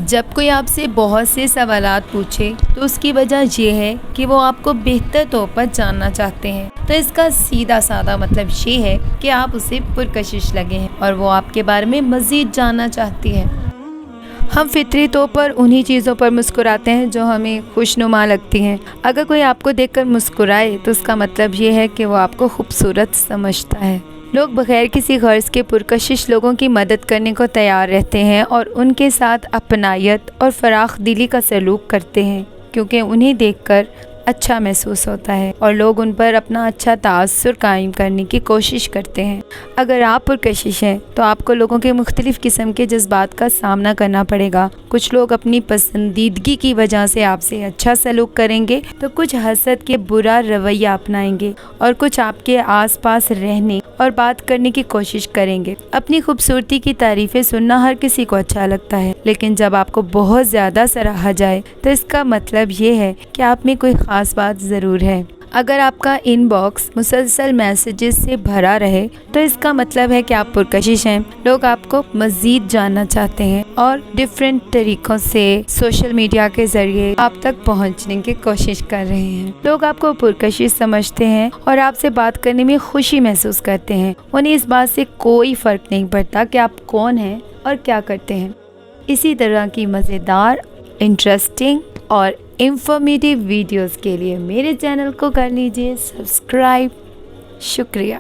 جب کوئی آپ سے بہت سے سوالات پوچھے تو اس کی وجہ یہ ہے کہ وہ آپ کو بہتر طور پر جاننا چاہتے ہیں، تو اس کا سیدھا سادہ مطلب یہ ہے کہ آپ اسے پرکشش لگے ہیں اور وہ آپ کے بارے میں مزید جاننا چاہتی ہے۔ ہم فطری طور پر انہی چیزوں پر مسکراتے ہیں جو ہمیں خوشنما لگتی ہیں۔ اگر کوئی آپ کو دیکھ کر مسکرائے تو اس کا مطلب یہ ہے کہ وہ آپ کو خوبصورت سمجھتا ہے۔ لوگ بغیر کسی غرض کے پرکشش لوگوں کی مدد کرنے کو تیار رہتے ہیں اور ان کے ساتھ اپنائیت اور فراخ دلی کا سلوک کرتے ہیں، کیونکہ انہیں دیکھ کر اچھا محسوس ہوتا ہے اور لوگ ان پر اپنا اچھا تاثر قائم کرنے کی کوشش کرتے ہیں۔ اگر آپ پرکشش ہیں تو آپ کو لوگوں کے مختلف قسم کے جذبات کا سامنا کرنا پڑے گا۔ کچھ لوگ اپنی پسندیدگی کی وجہ سے آپ سے اچھا سلوک کریں گے تو کچھ حسد کے برا رویہ اپنائیں گے اور کچھ آپ کے آس پاس رہنے اور بات کرنے کی کوشش کریں گے۔ اپنی خوبصورتی کی تعریفیں سننا ہر کسی کو اچھا لگتا ہے، لیکن جب آپ کو بہت زیادہ سراہا جائے تو اس کا مطلب یہ ہے کہ آپ میں کوئی خاص بات ضرور ہے۔ اگر آپ کا ان باکس مسلسل میسیجز سے بھرا رہے تو اس کا مطلب ہے کہ آپ پرکشش ہیں۔ لوگ آپ کو مزید جاننا چاہتے ہیں اور ڈیفرنٹ طریقوں سے سوشل میڈیا کے ذریعے آپ تک پہنچنے کی کوشش کر رہے ہیں۔ لوگ آپ کو پرکشش سمجھتے ہیں اور آپ سے بات کرنے میں خوشی محسوس کرتے ہیں۔ انہیں اس بات سے کوئی فرق نہیں پڑتا کہ آپ کون ہیں اور کیا کرتے ہیں۔ اسی طرح کی مزیدار، انٹرسٹنگ اور انفارمیٹیو ویڈیوز کے لیے میرے چینل کو کر لیجئے سبسکرائب۔ شکریہ۔